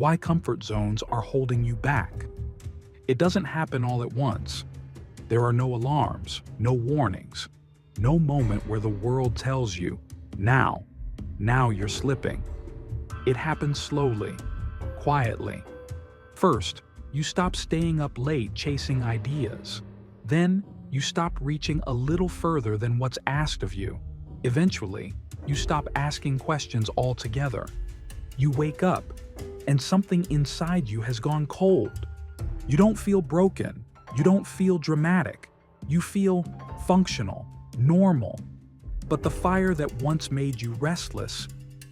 why comfort zones are holding you back. It doesn't happen all at once. There are no alarms, no warnings, no moment where the world tells you, now you're slipping. It happens slowly, quietly. First, you stop staying up late chasing ideas. Then, you stop reaching a little further than what's asked of you. Eventually, you stop asking questions altogether. You wake up, and something inside you has gone cold. You don't feel broken. You don't feel dramatic. You feel functional, normal. But the fire that once made you restless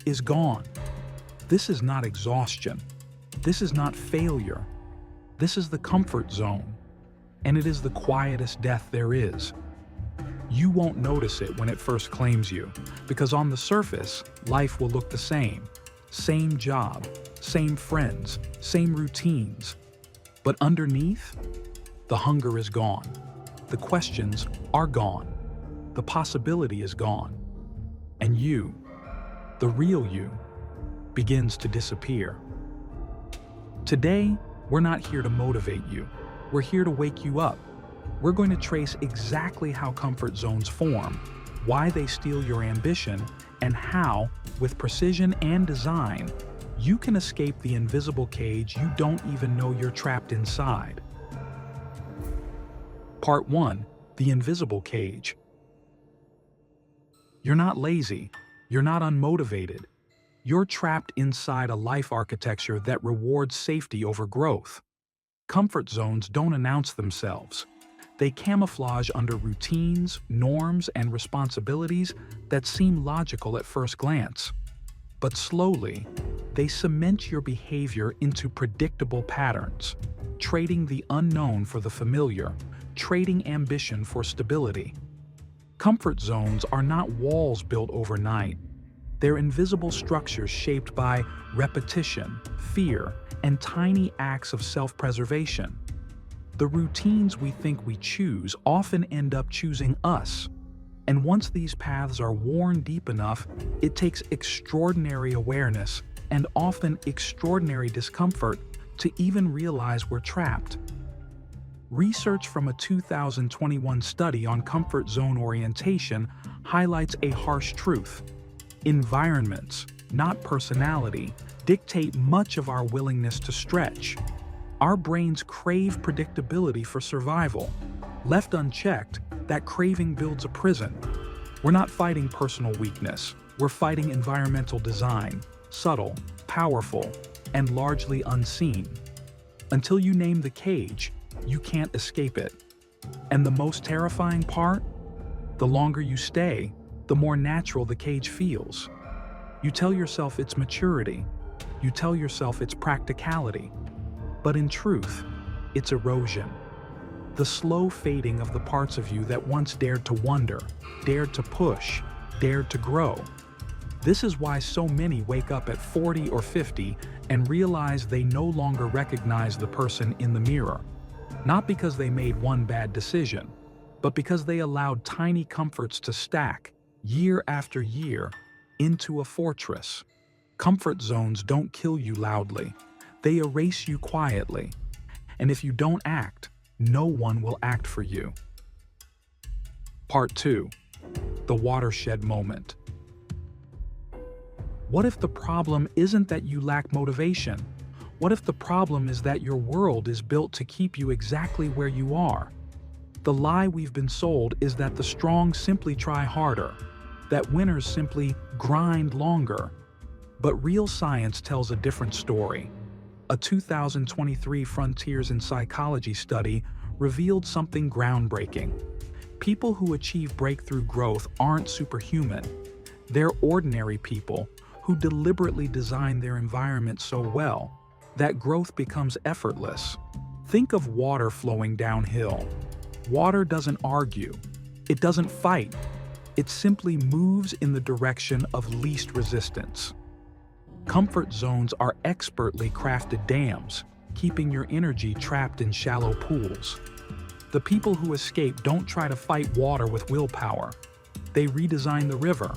is gone. This is not exhaustion. This is not failure. This is the comfort zone. And it is the quietest death there is. You won't notice it when it first claims you, because on the surface, life will look the same. Same job, same friends, same routines. But underneath, the hunger is gone. The questions are gone. The possibility is gone. And you, the real you, begins to disappear. Today, we're not here to motivate you. We're here to wake you up. We're going to trace exactly how comfort zones form, why they steal your ambition, and how, with precision and design, you can escape the invisible cage you don't even know you're trapped inside. Part 1. The invisible cage. You're not lazy. You're not unmotivated. You're trapped inside a life architecture that rewards safety over growth. Comfort zones don't announce themselves. They camouflage under routines, norms, and responsibilities that seem logical at first glance. But slowly, they cement your behavior into predictable patterns, trading the unknown for the familiar, trading ambition for stability. Comfort zones are not walls built overnight. They're invisible structures shaped by repetition, fear, and tiny acts of self-preservation. The routines we think we choose often end up choosing us. And once these paths are worn deep enough, it takes extraordinary awareness and often extraordinary discomfort to even realize we're trapped. Research from a 2021 study on comfort zone orientation highlights a harsh truth. Environments, not personality, dictate much of our willingness to stretch. Our brains crave predictability for survival. Left unchecked, that craving builds a prison. We're not fighting personal weakness. We're fighting environmental design, subtle, powerful, and largely unseen. Until you name the cage, you can't escape it. And the most terrifying part? The longer you stay, the more natural the cage feels. You tell yourself it's maturity. You tell yourself it's practicality. But in truth, it's erosion. The slow fading of the parts of you that once dared to wonder, dared to push, dared to grow. This is why so many wake up at 40 or 50 and realize they no longer recognize the person in the mirror. Not because they made one bad decision, but because they allowed tiny comforts to stack, year after year, into a fortress. Comfort zones don't kill you loudly. They erase you quietly. And if you don't act, no one will act for you. Part 2. The watershed moment. What if the problem isn't that you lack motivation? What if the problem is that your world is built to keep you exactly where you are? The lie we've been sold is that the strong simply try harder, that winners simply grind longer. But real science tells a different story. A 2023 Frontiers in Psychology study revealed something groundbreaking. People who achieve breakthrough growth aren't superhuman. They're ordinary people who deliberately design their environment so well that growth becomes effortless. Think of water flowing downhill. Water doesn't argue. It doesn't fight. It simply moves in the direction of least resistance. Comfort zones are expertly crafted dams, keeping your energy trapped in shallow pools. The people who escape don't try to fight water with willpower. They redesign the river.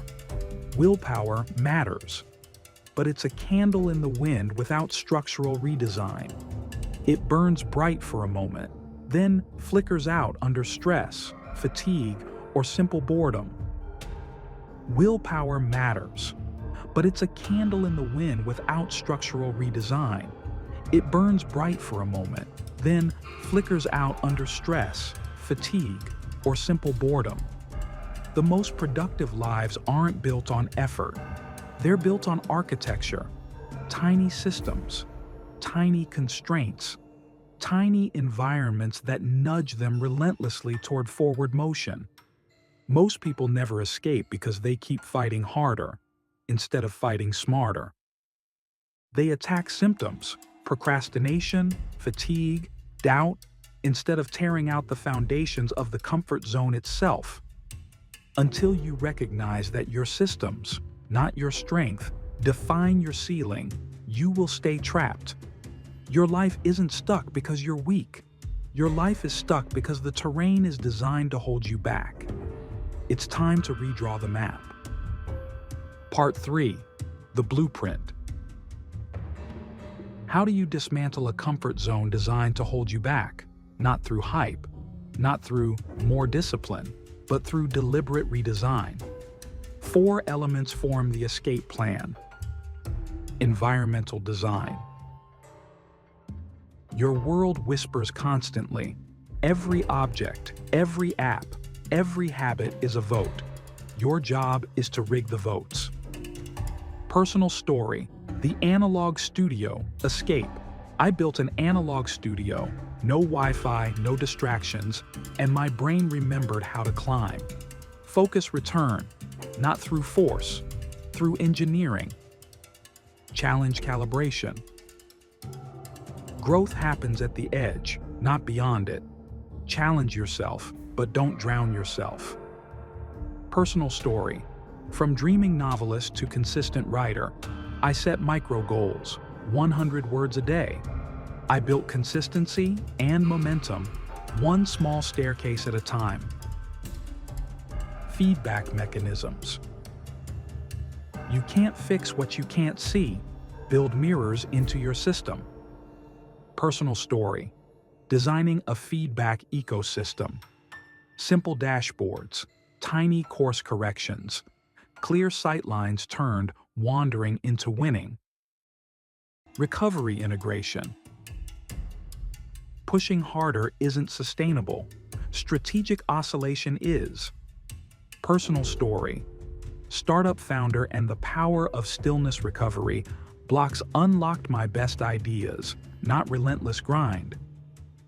Willpower matters. but it's a candle in the wind without structural redesign. It burns bright for a moment, then flickers out under stress, fatigue, or simple boredom. Willpower matters, but it's a candle in the wind without structural redesign. It burns bright for a moment, then flickers out under stress, fatigue, or simple boredom. The most productive lives aren't built on effort. They're built on architecture, tiny systems, tiny constraints, tiny environments that nudge them relentlessly toward forward motion. Most people never escape because they keep fighting harder instead of fighting smarter. They attack symptoms, procrastination, fatigue, doubt, instead of tearing out the foundations of the comfort zone itself. Until you recognize that your systems, not your strength, define your ceiling, you will stay trapped. Your life isn't stuck because you're weak. Your life is stuck because the terrain is designed to hold you back. It's time to redraw the map. Part 3. The Blueprint. How do you dismantle a comfort zone designed to hold you back? Not through hype, not through more discipline, but through deliberate redesign. 4 elements form the escape plan. Environmental design. Your world whispers constantly. Every object, every app, every habit is a vote. Your job is to rig the votes. Personal story. The analog studio, escape. I built an analog studio, no Wi-Fi, no distractions, and my brain remembered how to climb. Focus return, not through force, through engineering. Challenge calibration. Growth happens at the edge, not beyond it. Challenge yourself, but don't drown yourself. Personal story. From dreaming novelist to consistent writer, I set micro goals, 100 words a day. I built consistency and momentum, one small staircase at a time. Feedback mechanisms. You can't fix what you can't see. Build mirrors into your system. Personal story. Designing a feedback ecosystem. Simple dashboards, tiny course corrections, clear sightlines turned wandering into winning. Recovery integration. Pushing harder isn't sustainable. Strategic oscillation is. Personal story. Startup founder and the power of stillness recovery. Blocks unlocked my best ideas, not relentless grind.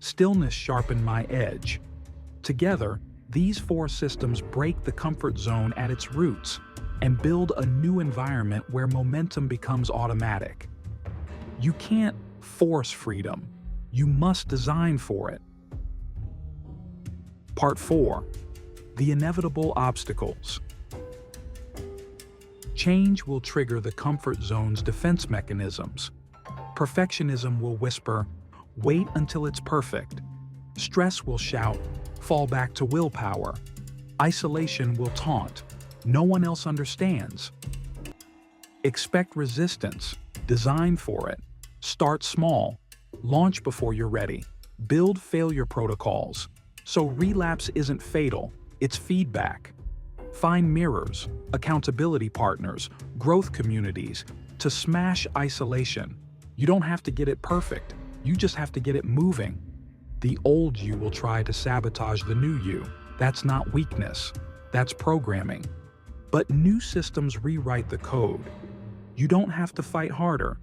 Stillness sharpened my edge. Together, these 4 systems break the comfort zone at its roots and build a new environment where momentum becomes automatic. You can't force freedom. You must design for it. Part 4. The inevitable obstacles. Change will trigger the comfort zone's defense mechanisms. Perfectionism will whisper, wait until it's perfect. Stress will shout, fall back to willpower. Isolation will taunt, no one else understands. Expect resistance, design for it. Start small, launch before you're ready. Build failure protocols, so relapse isn't fatal, it's feedback. Find mirrors, accountability partners, growth communities to smash isolation. You don't have to get it perfect, you just have to get it moving. The old you will try to sabotage the new you. That's not weakness, that's programming. But new systems rewrite the code. You don't have to fight harder,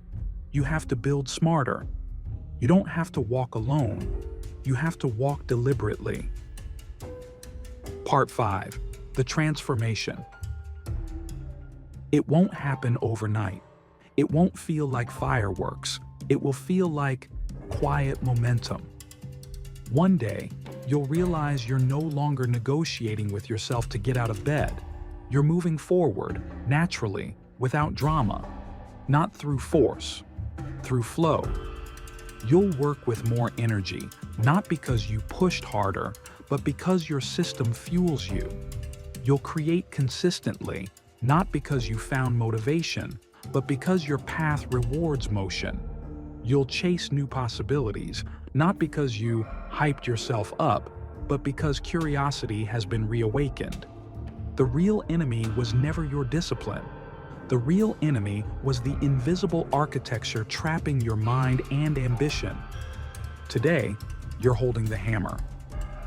you have to build smarter. You don't have to walk alone, you have to walk deliberately. Part 5. The transformation. It won't happen overnight. It won't feel like fireworks. It will feel like quiet momentum. One day, you'll realize you're no longer negotiating with yourself to get out of bed. You're moving forward, naturally, without drama. Not through force, through flow. You'll work with more energy, not because you pushed harder, but because your system fuels you. You'll create consistently, not because you found motivation, but because your path rewards motion. You'll chase new possibilities, not because you hyped yourself up, but because curiosity has been reawakened. The real enemy was never your discipline. The real enemy was the invisible architecture trapping your mind and ambition. Today, you're holding the hammer.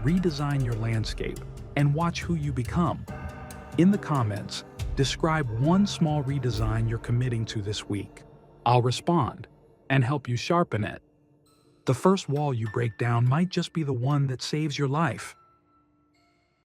Redesign your landscape and watch who you become. In the comments, describe one small redesign you're committing to this week. I'll respond and help you sharpen it. The first wall you break down might just be the one that saves your life.